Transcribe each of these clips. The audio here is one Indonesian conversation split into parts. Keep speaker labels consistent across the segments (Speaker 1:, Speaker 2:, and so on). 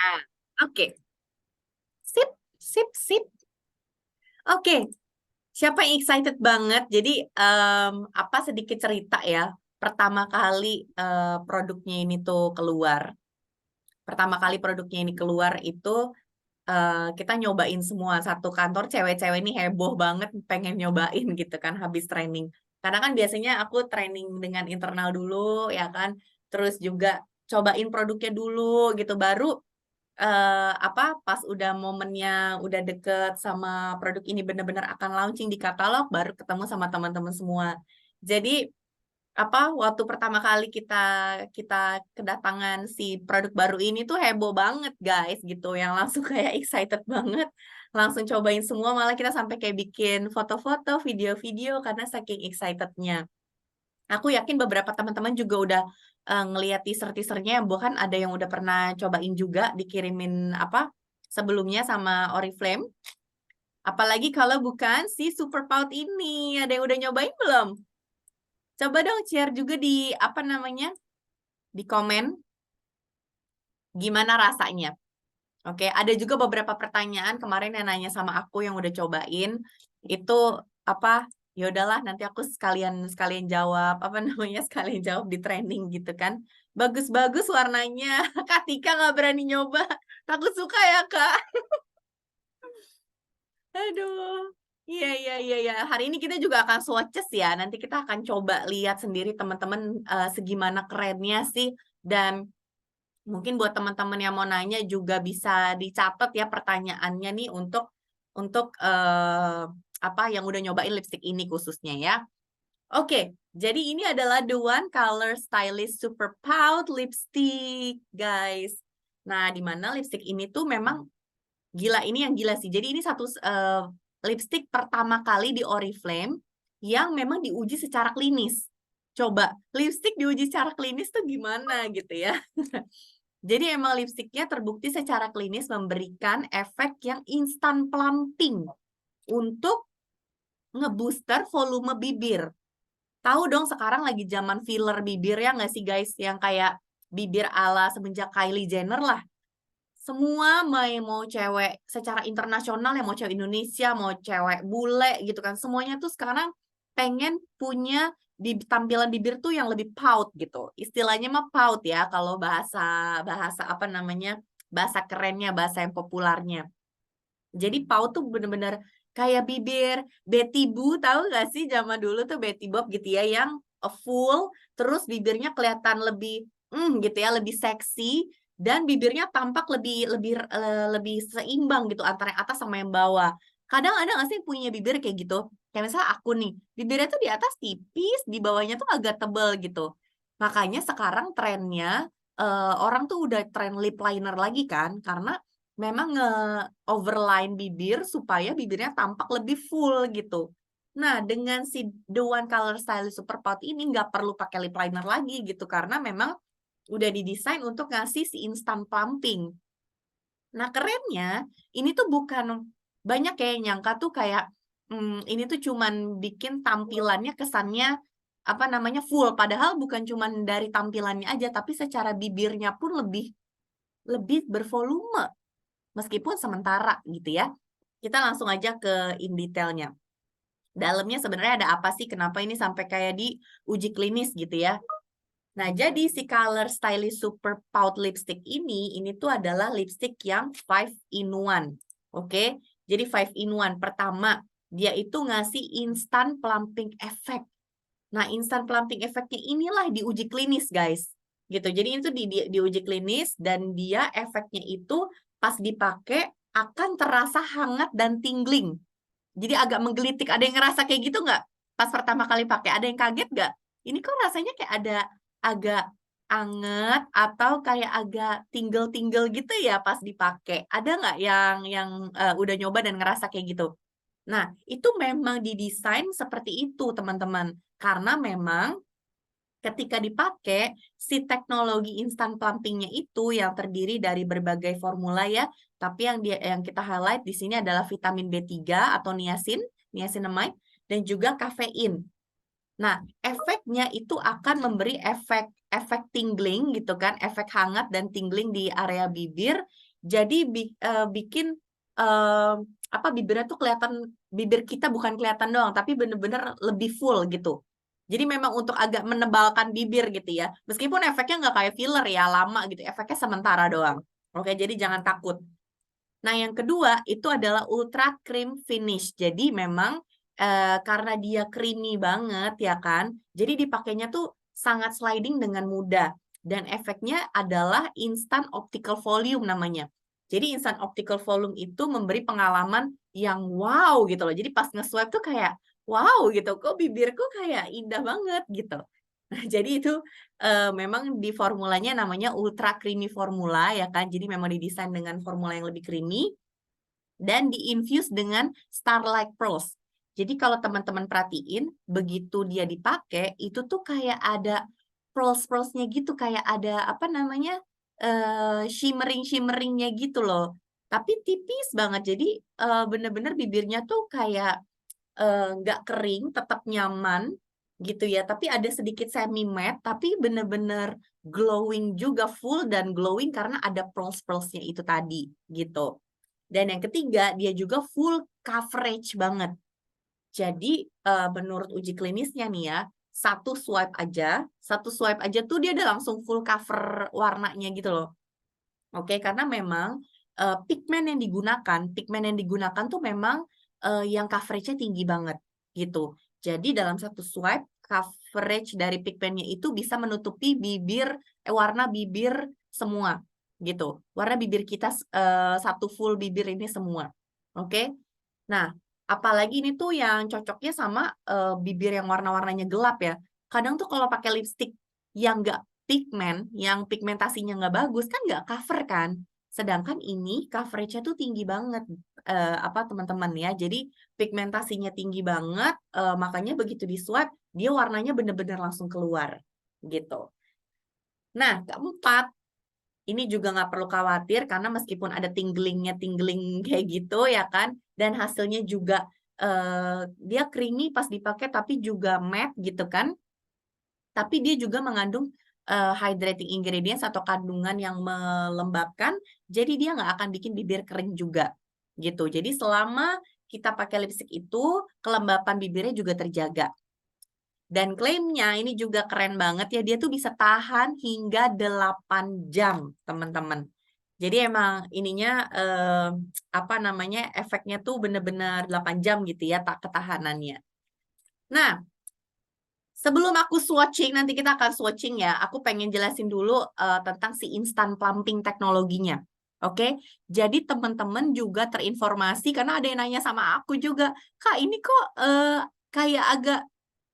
Speaker 1: Nah, oke. Sip, sip, sip. Oke, siapa yang excited banget? Jadi, apa sedikit cerita ya. Pertama kali produknya ini tuh keluar. Pertama kali produknya ini keluar itu kita nyobain semua satu kantor cewek-cewek ini heboh banget pengen nyobain gitu kan habis training. Karena kan biasanya aku training dengan internal dulu ya kan, terus juga cobain produknya dulu gitu baru apa, pas udah momennya udah deket sama produk ini bener-bener akan launching di katalog, baru ketemu sama teman-teman semua. Jadi, apa, waktu pertama kali kita kita kedatangan si produk baru ini tuh heboh banget, guys, gitu, yang langsung kayak excited banget, langsung cobain semua, malah kita sampai kayak bikin foto-foto, video-video karena saking excited-nya. Aku yakin beberapa teman-teman juga udah, ngelihat teaser-teaser-nya, bahkan ada yang udah pernah cobain juga dikirimin, apa, sebelumnya sama Oriflame. Apalagi kalau bukan si Super Pout ini, ada yang udah nyobain belum? Coba dong share juga di, apa namanya, di komen, gimana rasanya? Oke, ada juga beberapa pertanyaan kemarin yang nanya sama aku yang udah cobain, itu apa, ya udahlah nanti aku sekalian sekalian jawab, apa namanya, sekalian jawab di training gitu kan. Bagus-bagus warnanya, Kak Tika nggak berani nyoba, takut suka ya, Kak? Aduh. Iya iya iya iya, hari ini kita juga akan swatches ya, nanti kita akan coba lihat sendiri teman-teman, segimana kerennya sih, dan mungkin buat teman-teman yang mau nanya juga bisa dicatat ya pertanyaannya nih untuk, apa, yang udah nyobain lipstick ini khususnya ya. Oke, jadi ini adalah The One Color Stylish Super Pout Lipstick, guys. Nah, di mana lipstick ini tuh memang gila, ini yang gila sih. Jadi ini satu lipstick pertama kali di Oriflame yang memang diuji secara klinis. Coba, lipstick diuji secara klinis tuh gimana gitu ya. Jadi emang lipstiknya terbukti secara klinis memberikan efek yang instant plumping untuk ngebooster volume bibir. Tahu dong sekarang lagi zaman filler bibir ya nggak sih guys? Yang kayak bibir ala semenjak Kylie Jenner lah. Semua mau cewek secara internasional ya, mau cewek Indonesia, mau cewek bule gitu kan, semuanya tuh sekarang pengen punya tampilan bibir tuh yang lebih pout gitu. Istilahnya mah pout ya kalau bahasa bahasa apa namanya, bahasa kerennya, bahasa yang populernya. Jadi pout tuh bener-bener kayak bibir Betty Boo, tahu nggak sih zaman dulu tuh Betty Bob gitu ya, yang full, terus bibirnya kelihatan lebih, gitu ya, lebih seksi, dan bibirnya tampak lebih lebih, lebih seimbang gitu antara yang atas sama yang bawah. Kadang ada nggak sih yang punya bibir kayak gitu? Kayak misalnya aku nih, bibirnya tuh di atas tipis, di bawahnya tuh agak tebel gitu. Makanya sekarang trennya, orang tuh udah tren lip liner lagi kan, karena memang overline bibir supaya bibirnya tampak lebih full gitu. Nah, dengan si The One Color Stylist Super Pout ini nggak perlu pakai lip liner lagi gitu, karena memang udah didesain untuk ngasih si instant plumping. Nah, kerennya ini tuh bukan banyak ya yang nyangka tuh kayak, ini tuh cuman bikin tampilannya kesannya, apa namanya, full, padahal bukan cuman dari tampilannya aja, tapi secara bibirnya pun lebih lebih bervolume. Meskipun sementara gitu ya. Kita langsung aja ke in detailnya. Dalamnya sebenarnya ada apa sih? Kenapa ini sampai kayak di uji klinis gitu ya? Nah, jadi si Color Stylish Super Pout Lipstick ini tuh adalah lipstick yang 5-in-1. Oke? Jadi 5-in-1. Pertama, dia itu ngasih instant plumping effect. Nah, instant plumping effect-nya inilah diuji klinis, guys. Gitu. Jadi itu diuji klinis dan dia efeknya itu pas dipakai akan terasa hangat dan tingling. Jadi agak menggelitik. Ada yang ngerasa kayak gitu nggak? Pas pertama kali pakai, ada yang kaget nggak? Ini kok rasanya kayak ada agak anget atau kayak agak tingle-tingle gitu ya pas dipakai? Ada nggak yang udah nyoba dan ngerasa kayak gitu? Nah, itu memang didesain seperti itu, teman-teman. Karena memang ketika dipakai, si teknologi instant plumping-nya itu yang terdiri dari berbagai formula ya, tapi yang kita highlight di sini adalah vitamin B3 atau niacin, niacinamide, dan juga kafein. Nah, efeknya itu akan memberi efek efek tingling gitu kan, efek hangat dan tingling di area bibir Jadi bikin apa bibirnya tuh kelihatan, bibir kita bukan kelihatan doang, tapi bener-bener lebih full gitu. Jadi memang untuk agak menebalkan bibir gitu ya. Meskipun efeknya nggak kayak filler ya, lama gitu. Efeknya sementara doang. Oke, jadi jangan takut. Nah, yang kedua itu adalah ultra cream finish. Jadi memang karena dia creamy banget ya kan, jadi dipakainya tuh sangat sliding dengan mudah. Dan efeknya adalah instant optical volume namanya. Jadi instant optical volume itu memberi pengalaman yang wow gitu loh. Jadi pas nge-swipe tuh kayak wow gitu, kok bibirku kayak indah banget gitu. Nah, jadi itu memang di formulanya namanya ultra creamy formula ya kan. Jadi memang didesain dengan formula yang lebih creamy dan diinfuse dengan Starlight Pearls. Jadi kalau teman-teman perhatiin, begitu dia dipakai, itu tuh kayak ada pearls-pearlsnya gitu, kayak ada apa namanya, shimmering-shimmeringnya gitu loh. Tapi tipis banget, jadi bener-bener bibirnya tuh kayak nggak kering, tetap nyaman gitu ya. Tapi ada sedikit semi matte, tapi bener-bener glowing juga, full dan glowing karena ada pearls-pearlsnya itu tadi gitu. Dan yang ketiga, dia juga full coverage banget. Jadi menurut uji klinisnya nih ya, satu swipe aja tuh dia udah langsung full cover warnanya gitu loh. Oke, karena memang pigmen yang digunakan tuh memang yang coveragenya tinggi banget gitu. Jadi dalam satu swipe, coverage dari pigmennya itu bisa menutupi warna bibir semua gitu. Warna bibir kita satu full bibir ini semua. Oke. Nah, apalagi ini tuh yang cocoknya sama bibir yang warna-warnanya gelap ya. Kadang tuh kalau pakai lipstick yang nggak pigmen, yang pigmentasinya nggak bagus kan nggak cover kan. Sedangkan ini coveragenya tuh tinggi banget apa teman-teman ya. Jadi pigmentasinya tinggi banget, makanya begitu di swipe dia warnanya bener-bener langsung keluar gitu. Nah, keempat, ini juga nggak perlu khawatir karena meskipun ada tingling kayak gitu ya kan, dan hasilnya juga dia creamy pas dipakai tapi juga matte gitu kan. Tapi dia juga mengandung hydrating ingredients atau kandungan yang melembabkan, jadi dia nggak akan bikin bibir kering juga gitu. Jadi selama kita pakai lipstick itu, kelembapan bibirnya juga terjaga. Dan klaimnya ini juga keren banget ya, dia tuh bisa tahan hingga 8 jam, teman-teman. Jadi emang ininya apa namanya, efeknya tuh bener-bener 8 jam gitu ya, ketahanannya. Nah, sebelum aku swatching, nanti kita akan swatching ya, aku pengen jelasin dulu tentang si instant plumping teknologinya. Oke, jadi teman-teman juga terinformasi karena ada yang nanya sama aku juga, Kak ini kok kayak agak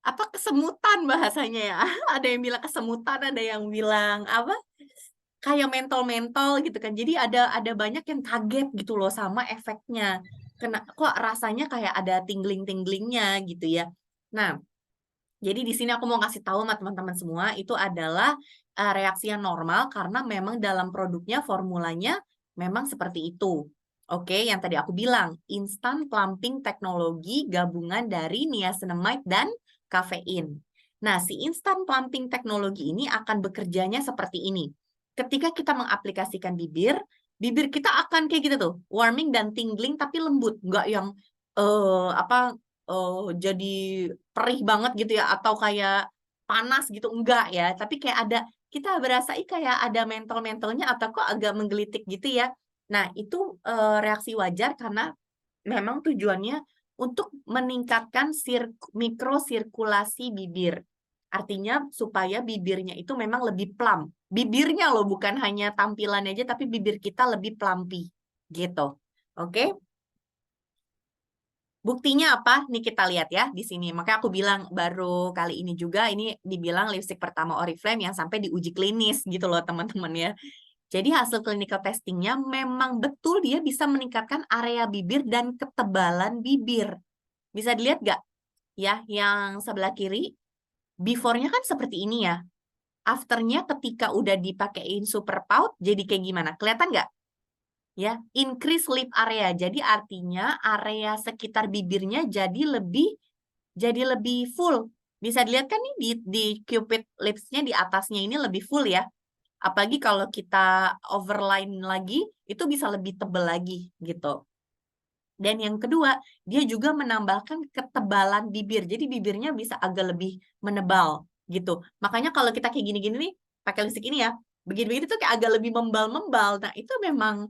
Speaker 1: apa kesemutan bahasanya ya. Ada yang bilang kesemutan, ada yang bilang apa? Kayak mentol-mentol gitu kan. Jadi ada banyak yang kaget gitu loh sama efeknya. Kok rasanya kayak ada tingling-tinglingnya gitu ya. Nah, jadi di sini aku mau kasih tahu sama teman-teman semua itu adalah reaksi yang normal karena memang dalam produknya formulanya memang seperti itu. Oke, yang tadi aku bilang, instant plumping teknologi gabungan dari niacinamide dan kafein. Nah, si instant plumping teknologi ini akan bekerjanya seperti ini. Ketika kita mengaplikasikan bibir, bibir kita akan kayak gitu tuh, warming dan tingling tapi lembut, nggak yang apa jadi perih banget gitu ya atau kayak panas gitu enggak ya, tapi kayak ada kita berasa kayak ada mentol-mentolnya atau kok agak menggelitik gitu ya. Nah, itu reaksi wajar karena memang tujuannya untuk meningkatkan mikrosirkulasi bibir. Artinya supaya bibirnya itu memang lebih plump. Bibirnya loh, bukan hanya tampilannya aja, tapi bibir kita lebih plumpy gitu. Oke? Buktinya apa? Nih kita lihat ya di sini. Makanya aku bilang baru kali ini juga ini dibilang lipstick pertama Oriflame yang sampai diuji klinis gitu loh teman-teman ya. Jadi hasil clinical testingnya memang betul dia bisa meningkatkan area bibir dan ketebalan bibir. Bisa dilihat nggak? Ya, yang sebelah kiri, before-nya kan seperti ini ya. After-nya ketika udah dipakein super pout, jadi kayak gimana? Kelihatan nggak? Ya, increase lip area. Jadi artinya area sekitar bibirnya jadi lebih full. Bisa dilihat kan nih di Cupid lips-nya di atasnya ini lebih full ya. Apalagi kalau kita overline lagi, itu bisa lebih tebal lagi gitu. Dan yang kedua, dia juga menambahkan ketebalan bibir. Jadi bibirnya bisa agak lebih menebal gitu. Makanya kalau kita kayak gini-gini nih, pakai lipstick ini ya, begini-begini tuh kayak agak lebih membal-membal. Nah, itu memang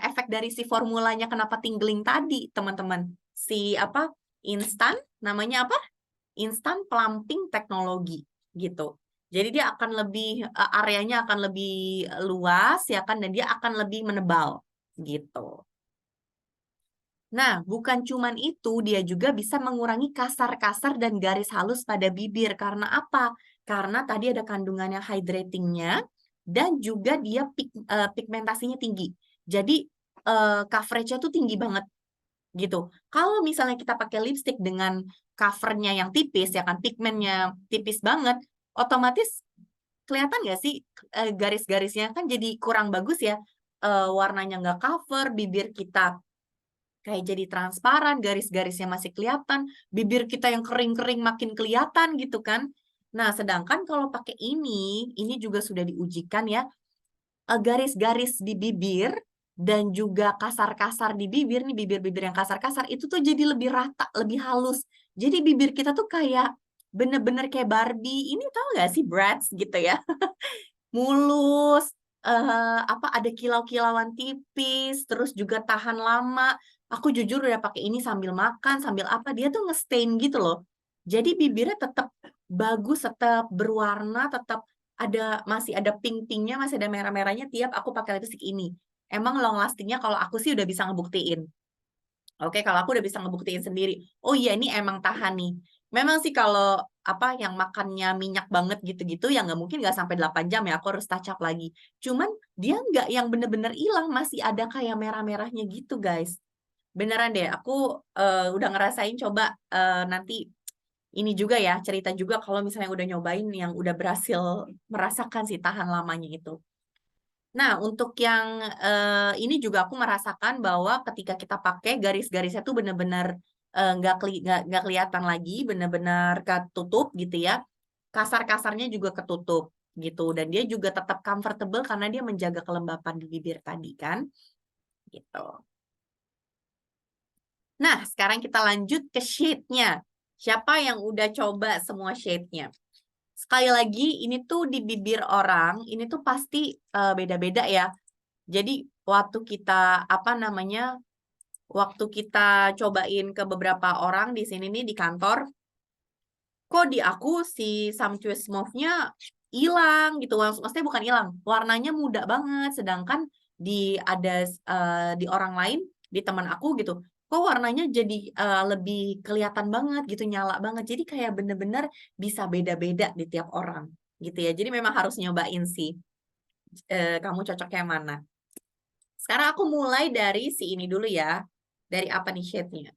Speaker 1: efek dari si formulanya kenapa tingling tadi, teman-teman. Si apa? Instan, namanya apa? Instan Plumping Teknologi gitu. Jadi dia akan lebih areanya akan lebih luas ya kan, dan dia akan lebih menebal gitu. Nah, bukan cuman itu, dia juga bisa mengurangi kasar-kasar dan garis halus pada bibir. Karena apa? Karena tadi ada kandungannya hydratingnya dan juga dia pigmentasinya tinggi. Jadi coveragenya tuh tinggi banget gitu. Kalau misalnya kita pakai lipstick dengan covernya yang tipis, ya kan, pigmentnya tipis banget, otomatis kelihatan nggak sih garis-garisnya kan jadi kurang bagus ya. Warnanya nggak cover, bibir kita kayak jadi transparan, garis-garisnya masih kelihatan, bibir kita yang kering-kering makin kelihatan gitu kan. Nah, sedangkan kalau pakai ini juga sudah diujikan ya, garis-garis di bibir dan juga kasar-kasar di bibir nih, bibir-bibir yang kasar-kasar itu tuh jadi lebih rata, lebih halus. Jadi bibir kita tuh kayak bener-bener kayak Barbie. Ini tahu nggak sih Bratz gitu ya? Mulus, apa, ada kilau-kilauan tipis, terus juga tahan lama. Aku jujur udah pakai ini sambil makan, sambil apa, dia tuh nge-stain gitu loh. Jadi bibirnya tetap bagus, tetap berwarna, tetap masih ada pink-pinknya, masih ada merah-merahnya tiap aku pakai lipstick ini. Emang long lastingnya kalau aku sih udah bisa ngebuktiin. Oke, kalau aku udah bisa ngebuktiin sendiri. Oh iya, ini emang tahan nih. Memang sih kalau apa yang makannya minyak banget gitu-gitu ya nggak mungkin nggak sampai 8 jam ya, aku harus touch up lagi. Cuman dia nggak yang bener-bener hilang, masih ada kayak merah-merahnya gitu guys. Beneran deh, aku udah ngerasain, coba nanti ini juga ya, cerita juga kalau misalnya udah nyobain yang udah berhasil merasakan si tahan lamanya itu. Nah, untuk yang ini juga aku merasakan bahwa ketika kita pakai garis-garisnya tuh bener-bener nggak kelihatan lagi, bener-bener ketutup gitu ya. Kasar-kasarnya juga ketutup gitu, dan dia juga tetap comfortable karena dia menjaga kelembapan di bibir tadi kan, gitu. Nah, sekarang kita lanjut ke shade-nya. Siapa yang udah coba semua shade-nya? Sekali lagi, ini tuh di bibir orang, ini tuh pasti beda-beda ya. Jadi waktu kita apa namanya, waktu kita cobain ke beberapa orang di sini nih di kantor, kok di aku si Sumptuous Mauve-nya hilang gitu. Maksudnya bukan hilang, warnanya muda banget. Sedangkan di orang lain, di teman aku gitu, kok warnanya jadi lebih kelihatan banget gitu, nyala banget. Jadi kayak bener-bener bisa beda-beda di tiap orang gitu ya. Jadi memang harus nyobain sih, kamu cocok yang mana. Sekarang aku mulai dari si ini dulu ya. Dari apa nih shade-nya?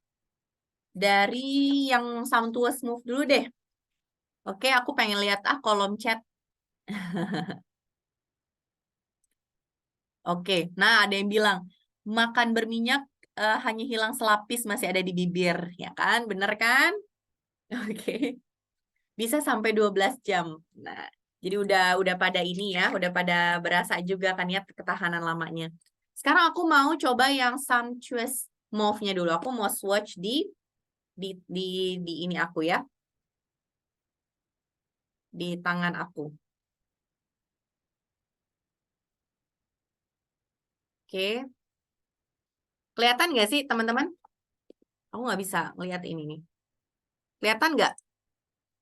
Speaker 1: Dari yang Sumptuous Mauve dulu deh. Oke, aku pengen lihat kolom chat. Oke, nah ada yang bilang, makan berminyak hanya hilang selapis masih ada di bibir. Ya kan? Bener kan? Oke. Bisa sampai 12 jam. Nah, jadi udah pada ini ya, udah pada berasa juga kan ya ketahanan lamanya. Sekarang aku mau coba yang Sumptuous Mauve-nya dulu. Aku mau swatch di ini aku ya, di tangan aku. Oke, kelihatan nggak sih teman-teman? Aku nggak bisa lihat ini nih. Kelihatan nggak?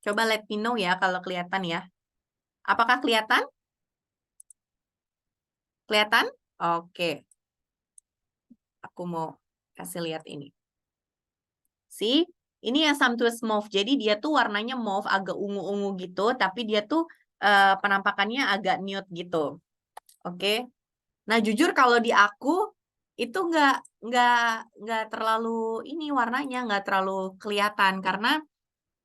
Speaker 1: Coba let me know ya kalau kelihatan ya. Apakah kelihatan? Kelihatan? Oke, aku mau kasih lihat ini. See? Ini yang Sumptuous Mauve. Jadi dia tuh warnanya mauve, agak ungu-ungu gitu, tapi dia tuh penampakannya agak nude gitu. Oke. Nah, jujur kalau di aku itu nggak nggak terlalu ini warnanya nggak terlalu kelihatan karena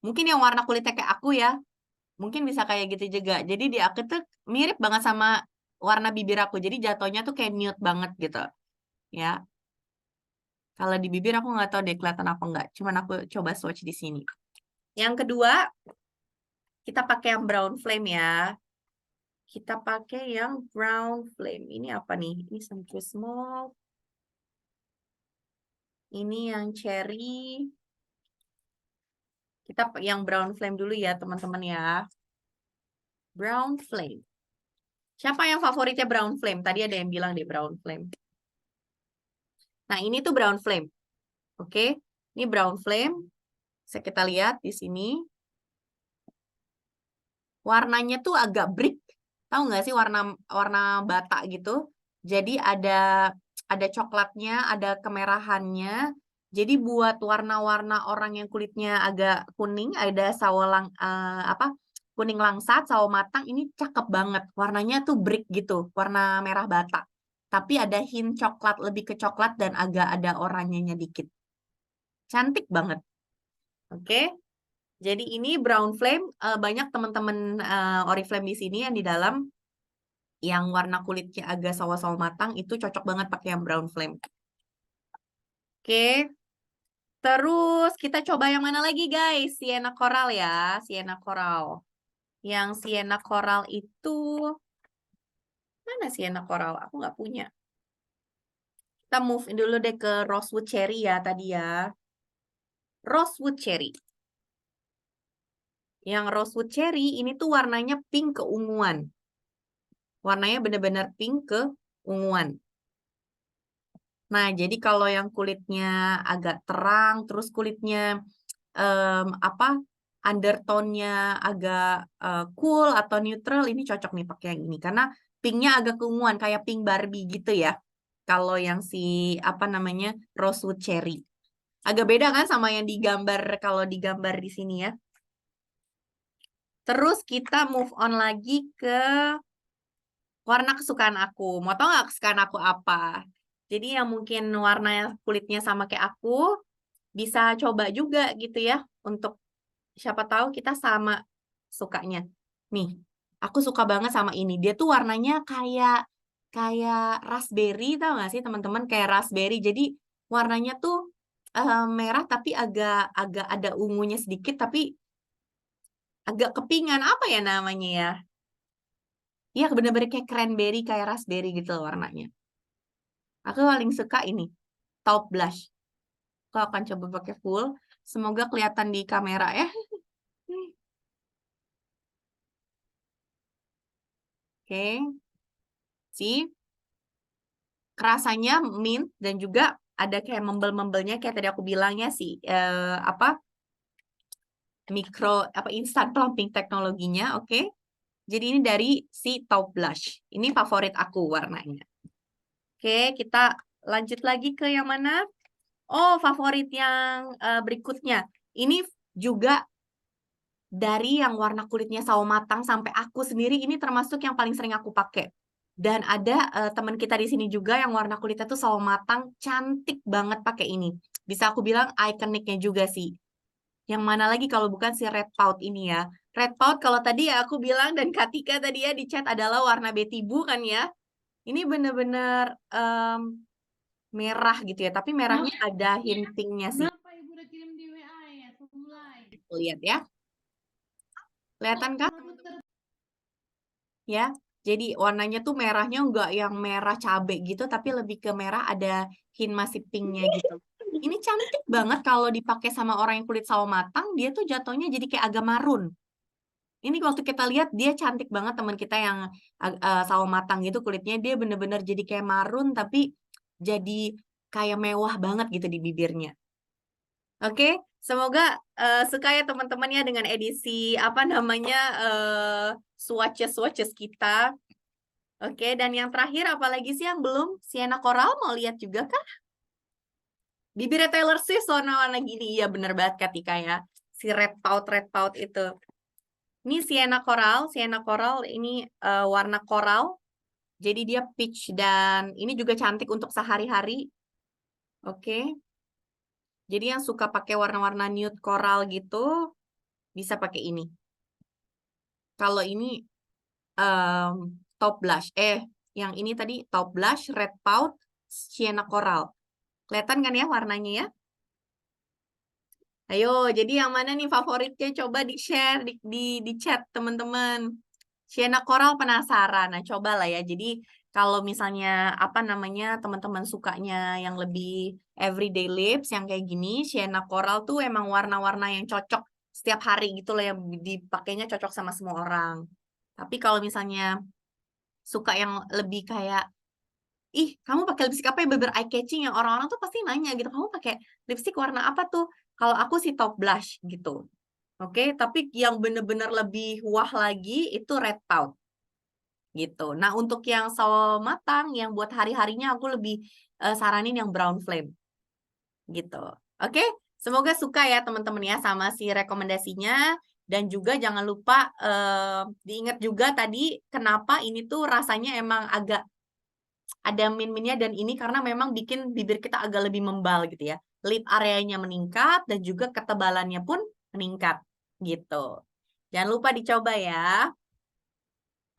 Speaker 1: mungkin yang warna kulitnya kayak aku ya, mungkin bisa kayak gitu juga. Jadi di aku tuh mirip banget sama warna bibir aku. Jadi jatuhnya tuh kayak nude banget gitu. Ya, kalau di bibir aku nggak tahu deh kelihatan apa nggak. Cuman aku coba swatch di sini. Yang kedua, kita pakai yang brown flame ya. Kita pakai yang brown flame. Ini apa nih? Ini Suntress Mauve. Ini yang cherry. Kita yang brown flame dulu ya, teman-teman ya. Brown flame. Siapa yang favoritnya brown flame? Tadi ada yang bilang deh brown flame. Nah, ini tuh brown flame. Oke. Ini brown flame. Bisa kita lihat di sini. Warnanya tuh agak brick. Tahu nggak sih warna warna bata gitu? Jadi ada coklatnya, ada kemerahannya. Jadi buat warna-warna orang yang kulitnya agak kuning, ada sawo apa? Kuning langsat, sawo matang, ini cakep banget. Warnanya tuh brick gitu, warna merah bata. Tapi ada hint coklat, lebih ke coklat dan agak ada oranyenya dikit. Cantik banget. Oke. Jadi ini brown flame, banyak teman-teman Oriflame di sini yang di dalam yang warna kulitnya agak sawo-sawo matang itu cocok banget pakai yang brown flame. Oke. Terus kita coba yang mana lagi guys? Sienna Coral ya, Sienna Coral. Yang Sienna Coral itu mana Sienna Coral? Aku nggak punya. Kita move dulu deh ke Rosewood Cherry ya tadi ya. Rosewood Cherry. Yang Rosewood Cherry ini tuh warnanya pink keunguan. Warnanya bener-bener pink keunguan. Nah, jadi kalau yang kulitnya agak terang, terus kulitnya apa undertone-nya agak cool atau neutral, ini cocok nih pakai yang ini. Karena pinknya agak keunguan, kayak pink Barbie gitu ya. Kalau yang si, apa namanya, Rosewood Cherry. Agak beda kan sama yang digambar, kalau digambar di sini ya. Terus kita move on lagi ke warna kesukaan aku. Mau tau nggak kesukaan aku apa? Jadi yang mungkin warna kulitnya sama kayak aku, bisa coba juga gitu ya. Untuk siapa tahu kita sama sukanya. Nih, aku suka banget sama ini. Dia tuh warnanya kayak kayak raspberry, tau gak sih teman-teman? Kayak raspberry. Jadi warnanya tuh merah tapi agak agak ada ungunya sedikit, tapi agak kepingan. Apa ya namanya ya? Iya, bener-bener kayak cranberry, kayak raspberry gitu loh warnanya. Aku paling suka ini, Taupe Blush. Aku akan coba pakai full. Semoga kelihatan di kamera ya. Oke. See? Rasanya mint dan juga ada kayak membel-membelnya kayak tadi aku bilangnya sih apa mikro apa instant plumping teknologinya, oke. Jadi ini dari si Taupe Blush. Ini favorit aku warnanya. Oke, kita lanjut lagi ke yang mana? Oh, favorit yang berikutnya. Ini juga dari yang warna kulitnya sawo matang sampai aku sendiri ini termasuk yang paling sering aku pakai. Dan ada teman kita di sini juga yang warna kulitnya tuh sawo matang, cantik banget pakai ini. Bisa aku bilang ikoniknya juga sih. Yang mana lagi kalau bukan si Red Pout ini ya. Red Pout kalau tadi ya aku bilang dan Katika tadi ya di chat adalah warna Betty Boo kan ya. Ini bener-bener merah gitu ya, tapi merahnya ada hintingnya sih.
Speaker 2: Berapa Ibu udah kirim di WA ya? Mulai.
Speaker 1: Lihat ya. Kelihatan kan? Ya. Jadi warnanya tuh merahnya enggak yang merah cabe gitu, tapi lebih ke merah ada hint masih pinknya gitu. Ini cantik banget kalau dipakai sama orang yang kulit sawo matang, dia tuh jatuhnya jadi kayak agak marun. Ini waktu kita lihat dia cantik banget teman kita yang sawo matang gitu kulitnya, dia bener-bener jadi kayak marun tapi jadi kayak mewah banget gitu di bibirnya. Oke, semoga suka ya teman-temannya dengan edisi apa namanya swatches kita. Oke, dan yang terakhir apalagi sih yang belum? Sienna Coral mau lihat juga kah? Bibirnya Taylor Swift warna-warna gini. Iya bener banget Katika ya. Si red pout itu. Ini Sienna Coral ini warna coral. Jadi dia peach dan ini juga cantik untuk sehari-hari. Oke. Jadi yang suka pakai warna-warna nude coral gitu bisa pakai ini. Kalau ini Taupe Blush. Yang ini tadi Taupe Blush, Red Pout, Sienna Coral. Kelihatan kan ya warnanya ya? Ayo, jadi yang mana nih favoritnya? Coba di-share di chat teman-teman. Sienna Coral penasaran. Nah, coba lah ya. Jadi kalau misalnya apa namanya teman-teman sukanya yang lebih everyday lips yang kayak gini, Sienna Coral tuh emang warna-warna yang cocok setiap hari gitu loh, yang dipakainya cocok sama semua orang. Tapi kalau misalnya suka yang lebih kayak, ih, kamu pakai lipstick apa yang bener eye catching, yang orang-orang tuh pasti nanya gitu, kamu pakai lipstick warna apa tuh? Kalau aku sih top blush gitu. Oke, tapi yang bener-bener lebih wah lagi itu red pout gitu. Nah, untuk yang sawo matang yang buat hari-harinya aku lebih saranin yang brown flame gitu. Oke, semoga suka ya teman-teman ya sama si rekomendasinya, dan juga jangan lupa diingat juga tadi kenapa ini tuh rasanya emang agak ada min-minnya, dan ini karena memang bikin bibir kita agak lebih membal gitu ya. Lip areanya meningkat dan juga ketebalannya pun meningkat gitu. Jangan lupa dicoba ya.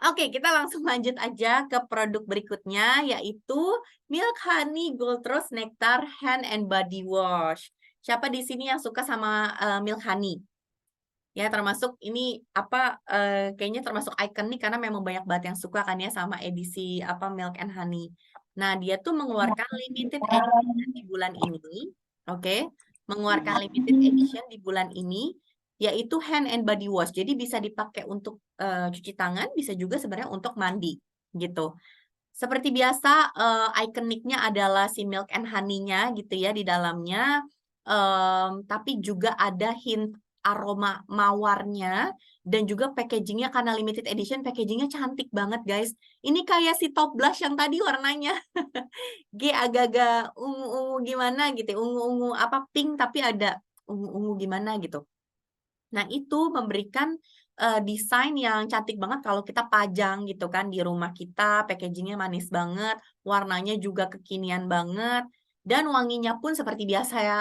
Speaker 1: Oke, kita langsung lanjut aja ke produk berikutnya, yaitu Milk Honey Gold Rose Nectar Hand and Body Wash. Siapa di sini yang suka sama Milk Honey? Ya, termasuk ini apa kayaknya termasuk ikonik karena memang banyak banget yang suka kan ya sama edisi apa Milk and Honey. Nah, dia tuh mengeluarkan limited edition di bulan ini. Oke, mengeluarkan limited edition di bulan ini yaitu hand and body wash. Jadi bisa dipakai untuk cuci tangan, bisa juga sebenarnya untuk mandi gitu. Seperti biasa ikoniknya adalah si milk and honey-nya gitu ya di dalamnya. Tapi juga ada hint aroma mawarnya, dan juga packagingnya karena limited edition, packagingnya cantik banget guys. Ini kayak si top blush yang tadi warnanya agak-agak ungu-ungu gimana gitu, ungu-ungu apa pink tapi ada ungu-ungu gimana gitu. Nah, itu memberikan desain yang cantik banget kalau kita pajang gitu kan di rumah kita, packagingnya manis banget, warnanya juga kekinian banget, dan wanginya pun seperti biasa ya,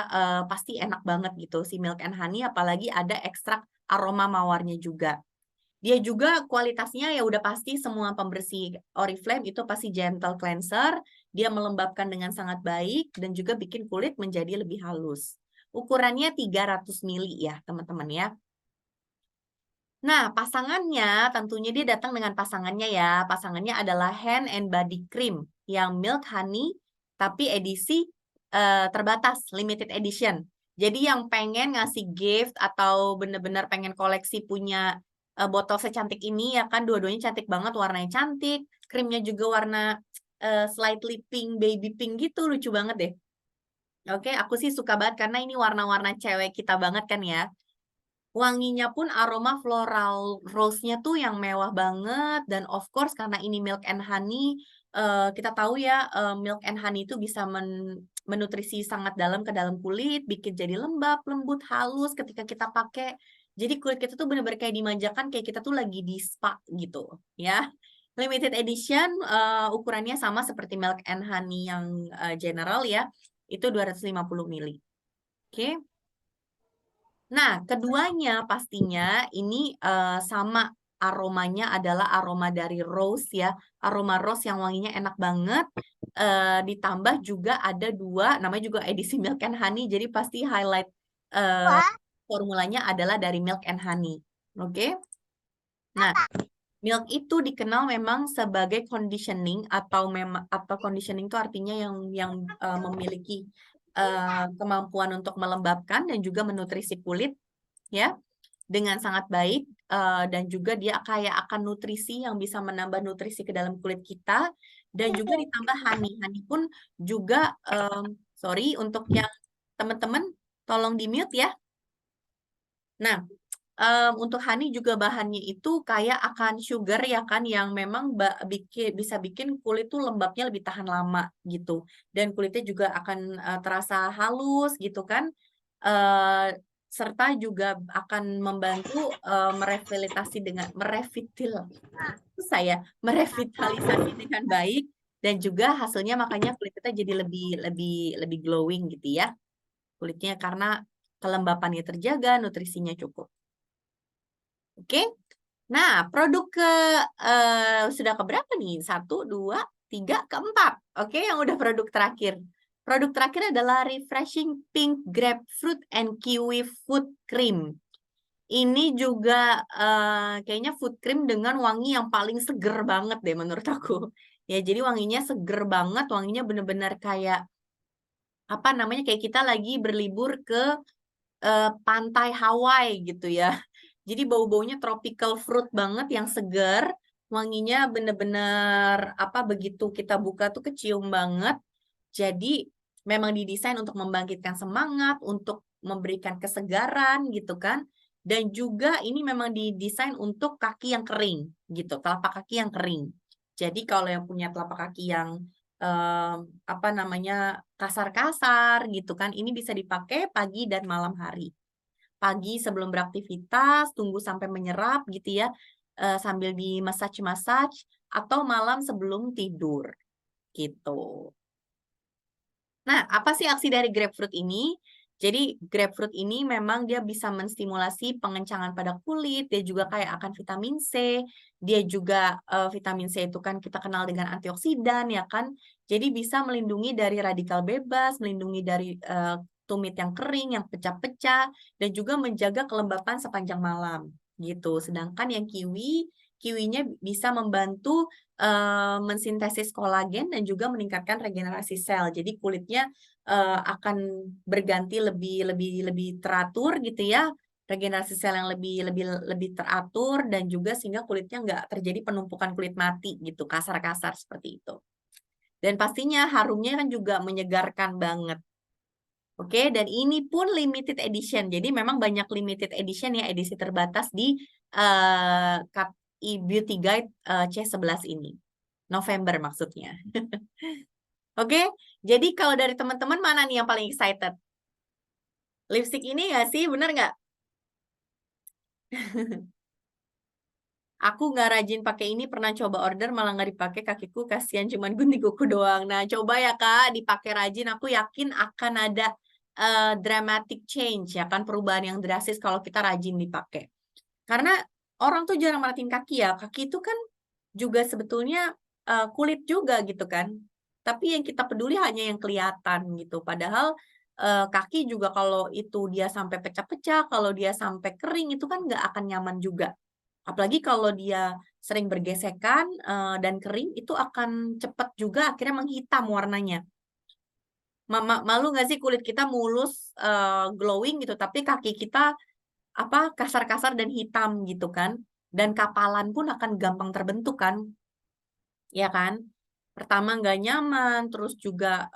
Speaker 1: pasti enak banget gitu si Milk and Honey, apalagi ada ekstrak aroma mawarnya juga. Dia juga kualitasnya ya udah pasti semua pembersih Oriflame itu pasti gentle cleanser, dia melembabkan dengan sangat baik dan juga bikin kulit menjadi lebih halus. Ukurannya 300 ml ya teman-teman ya. Nah, pasangannya tentunya dia datang dengan pasangannya ya. Pasangannya adalah hand and body cream yang milk honey tapi edisi terbatas, limited edition. Jadi yang pengen ngasih gift atau bener-bener pengen koleksi punya botol secantik ini ya kan, dua-duanya cantik banget, warnanya cantik, krimnya juga warna slightly pink, baby pink gitu, lucu banget deh. Oke, aku sih suka banget karena ini warna-warna cewek kita banget kan ya. Wanginya pun aroma floral rose-nya tuh yang mewah banget, dan of course karena ini milk and honey, kita tahu ya milk and honey itu bisa menutrisi sangat dalam ke dalam kulit, bikin jadi lembab, lembut, halus ketika kita pakai. Jadi kulit kita tuh bener-bener kayak dimanjakan, kayak kita tuh lagi di spa gitu ya. Limited edition ukurannya sama seperti milk and honey yang general ya, itu 250 ml. Oke. Nah, keduanya pastinya ini sama aromanya adalah aroma dari rose ya, aroma rose yang wanginya enak banget. Ditambah juga ada dua, namanya juga edisi milk and honey, jadi pasti highlight formulanya adalah dari milk and honey. Oke? Nah, milk itu dikenal memang sebagai conditioning atau conditioning itu artinya yang memiliki kemampuan untuk melembabkan dan juga menutrisi kulit ya dengan sangat baik, dan juga dia kayak akan nutrisi yang bisa menambah nutrisi ke dalam kulit kita, dan juga ditambah honey. Honey pun juga sorry untuk yang teman-teman tolong di mute ya. Nah, untuk honey juga bahannya itu kayak akan sugar ya kan, yang memang bisa bikin kulit tuh lembabnya lebih tahan lama gitu, dan kulitnya juga akan terasa halus gitu kan, serta juga akan membantu merevitalisasi dengan baik, dan juga hasilnya makanya kulit kita jadi lebih glowing gitu ya kulitnya, karena kelembapannya terjaga, nutrisinya cukup. Oke. Nah, produk sudah keberapa nih? 1, 2, 3, keempat. Oke, yang udah produk terakhir. Produk terakhir adalah Refreshing Pink Grapefruit and Kiwi Food Cream. Ini juga kayaknya food cream dengan wangi yang paling seger banget deh menurut aku. Ya, jadi wanginya seger banget, wanginya bener-bener kayak apa namanya, kayak kita lagi berlibur ke pantai Hawaii gitu ya. Jadi bau-baunya tropical fruit banget yang seger, wanginya bener-bener apa begitu kita buka tuh kecium banget. Jadi memang didesain untuk membangkitkan semangat, untuk memberikan kesegaran gitu kan. Dan juga ini memang didesain untuk kaki yang kering gitu, telapak kaki yang kering. Jadi kalau yang punya telapak kaki yang apa namanya kasar-kasar gitu kan, ini bisa dipakai pagi dan malam hari. Pagi sebelum beraktivitas, tunggu sampai menyerap gitu ya, sambil di massage-massage, atau malam sebelum tidur gitu. Nah, apa sih aksi dari grapefruit ini? Jadi grapefruit ini memang dia bisa menstimulasi pengencangan pada kulit, dia juga kayak akan vitamin C, dia juga vitamin C itu kan kita kenal dengan antioksidan ya kan. Jadi bisa melindungi dari radikal bebas, melindungi dari tumit yang kering, yang pecah-pecah, dan juga menjaga kelembapan sepanjang malam gitu. Sedangkan yang kiwinya bisa membantu mensintesis kolagen dan juga meningkatkan regenerasi sel. Jadi kulitnya akan berganti lebih teratur gitu ya, regenerasi sel yang lebih teratur dan juga sehingga kulitnya nggak terjadi penumpukan kulit mati gitu, kasar-kasar seperti itu. Dan pastinya harumnya kan juga menyegarkan banget. Oke, dan ini pun limited edition. Jadi memang banyak limited edition ya, edisi terbatas di Beauty Guide C11 ini. November maksudnya. Oke, jadi kalau dari teman-teman mana nih yang paling excited? Lipstick ini nggak sih, bener nggak? Aku nggak rajin pakai ini, pernah coba order malah nggak dipakai, kakiku kasihan cuman gunting kuku doang. Nah, coba ya Kak, dipakai rajin. Aku yakin akan ada dramatic change ya kan, perubahan yang drastis kalau kita rajin dipakai. Karena orang tuh jarang merhatiin kaki ya. Kaki itu kan juga sebetulnya kulit juga gitu kan. Tapi yang kita peduli hanya yang kelihatan gitu. Padahal kaki juga kalau itu dia sampai pecah-pecah, kalau dia sampai kering itu kan nggak akan nyaman juga. Apalagi kalau dia sering bergesekan dan kering itu akan cepat juga akhirnya menghitam warnanya. Malu nggak sih kulit kita mulus, glowing gitu, tapi kaki kita apa kasar-kasar dan hitam gitu kan? Dan kapalan pun akan gampang terbentuk kan, ya kan? Pertama nggak nyaman, terus juga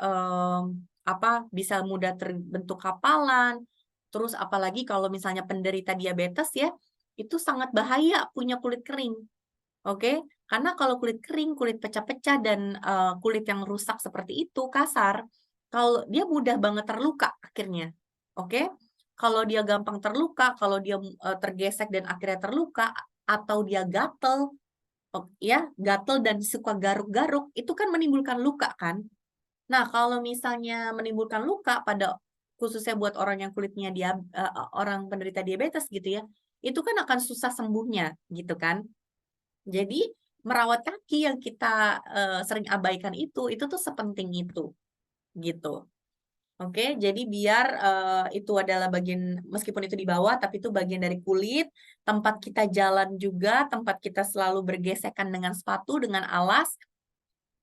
Speaker 1: apa bisa mudah terbentuk kapalan. Terus apalagi kalau misalnya penderita diabetes ya, itu sangat bahaya punya kulit kering. Oke, karena kalau kulit kering, kulit pecah-pecah dan kulit yang rusak seperti itu, kasar, kalau dia mudah banget terluka akhirnya. Oke, kalau dia gampang terluka, kalau dia tergesek dan akhirnya terluka, atau dia gatel, ya gatel dan suka garuk-garuk, itu kan menimbulkan luka kan. Nah, kalau misalnya menimbulkan luka pada khususnya buat orang yang kulitnya orang penderita diabetes gitu ya, itu kan akan susah sembuhnya gitu kan. Jadi merawat kaki yang kita sering abaikan itu tuh sepenting itu, gitu. Oke, jadi biar itu adalah bagian meskipun itu di bawah, tapi itu bagian dari kulit, tempat kita jalan juga, tempat kita selalu bergesekan dengan sepatu, dengan alas,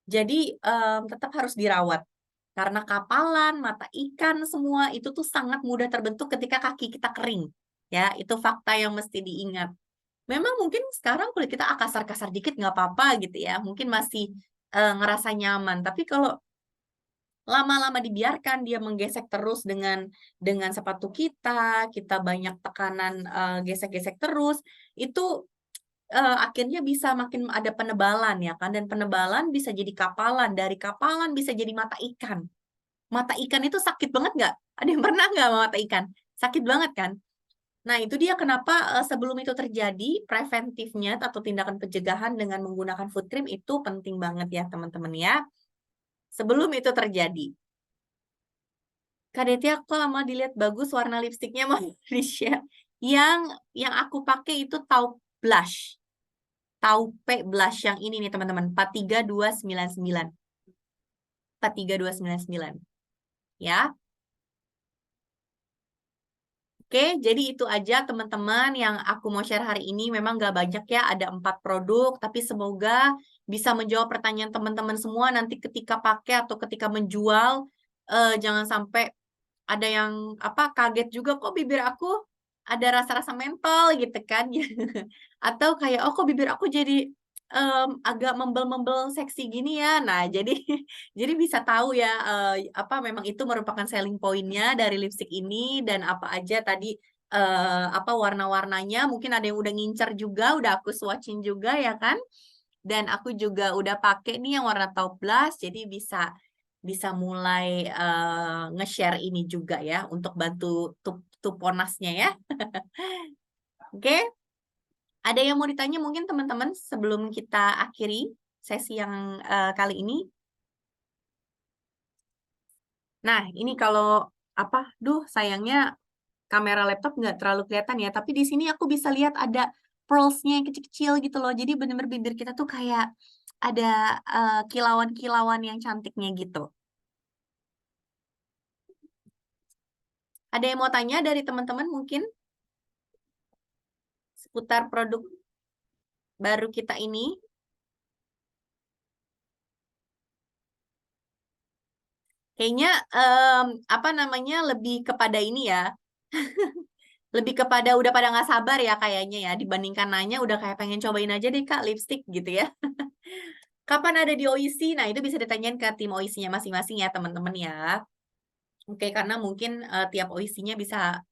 Speaker 1: jadi tetap harus dirawat. Karena kapalan, mata ikan, semua itu tuh sangat mudah terbentuk ketika kaki kita kering. Ya, itu fakta yang mesti diingat. Memang mungkin sekarang kulit kita kasar-kasar dikit nggak apa-apa gitu ya, mungkin masih ngerasa nyaman. Tapi kalau lama-lama dibiarkan dia menggesek terus dengan sepatu kita, kita banyak tekanan gesek-gesek terus, itu akhirnya bisa makin ada penebalan ya kan, dan penebalan bisa jadi kapalan, dari kapalan bisa jadi mata ikan. Mata ikan itu sakit banget nggak? Ada yang pernah nggak sama mata ikan? Sakit banget kan? Nah, itu dia kenapa sebelum itu terjadi, preventifnya atau tindakan pencegahan dengan menggunakan food cream itu penting banget ya, teman-teman ya. Sebelum itu terjadi. Kak Deti, aku lama dilihat bagus warna lipstiknya mau di-share. Yang aku pakai itu taupe blush. Taupe blush yang ini nih, teman-teman. 43299. 43299. Ya. Oke, jadi itu aja teman-teman yang aku mau share hari ini. Memang gak banyak ya, ada 4 produk, tapi semoga bisa menjawab pertanyaan teman-teman semua nanti ketika pakai atau ketika menjual. Jangan sampai ada yang kaget juga kok bibir aku ada rasa-rasa mentol gitu kan. Atau kayak, oh kok bibir aku jadi agak membel-membel seksi gini ya. Nah, jadi jadi bisa tahu ya, memang itu merupakan selling point-nya dari lipstick ini dan apa aja tadi, warna-warnanya. Mungkin ada yang udah ngincer juga, udah aku swatch-in juga ya kan. Dan aku juga udah pakai nih yang warna taupe blush, jadi bisa bisa mulai, nge-share ini juga ya untuk bantu tuponasnya ya. Oke, ada yang mau ditanya mungkin teman-teman sebelum kita akhiri sesi yang, kali ini? Nah, ini kalau sayangnya kamera laptop nggak terlalu kelihatan ya, tapi di sini aku bisa lihat ada pearls-nya yang kecil-kecil gitu loh. Jadi bener-bener bibir kita tuh kayak ada, kilauan-kilauan yang cantiknya gitu. Ada yang mau tanya dari teman-teman mungkin? Seputar produk baru kita ini? Kayaknya, lebih kepada ini ya, lebih kepada udah pada nggak sabar ya kayaknya ya, dibandingkan nanya udah kayak pengen cobain aja deh Kak lipstick gitu ya. Kapan ada di OIC? Nah itu bisa ditanyain ke tim OIC-nya masing-masing ya teman-teman ya. Oke, karena mungkin, tiap OIC-nya bisa,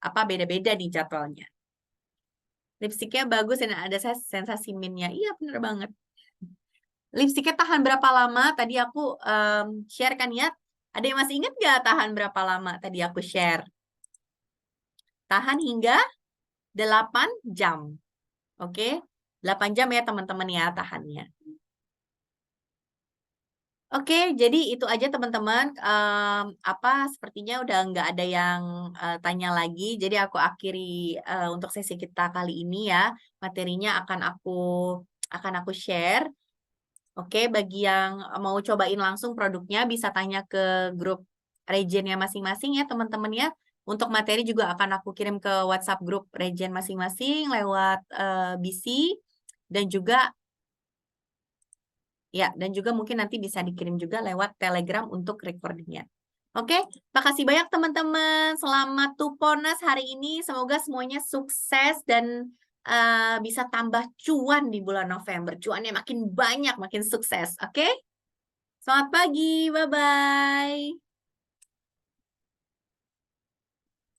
Speaker 1: beda-beda nih jadwalnya. Lipstiknya bagus dan ada sensasi mint-nya. Iya bener banget. Lipstiknya tahan berapa lama? Tadi aku, share kan ya. Ada yang masih ingat nggak tahan berapa lama tadi aku share? Tahan hingga 8 jam. Oke, 8 jam ya teman-teman ya tahannya. Oke, jadi itu aja teman-teman. Sepertinya udah nggak ada yang tanya lagi. Jadi aku akhiri untuk sesi kita kali ini ya. Materinya akan aku share. Oke, bagi yang mau cobain langsung produknya bisa tanya ke grup regionnya masing-masing ya teman-teman ya. Untuk materi juga akan aku kirim ke WhatsApp grup region masing-masing lewat BC dan juga mungkin nanti bisa dikirim juga lewat Telegram untuk recordingnya. Oke, makasih banyak teman-teman. Selamat Tuponas hari ini. Semoga semuanya sukses dan bisa tambah cuan di bulan November. Cuannya makin banyak, makin sukses. Oke? Selamat pagi. Bye-bye.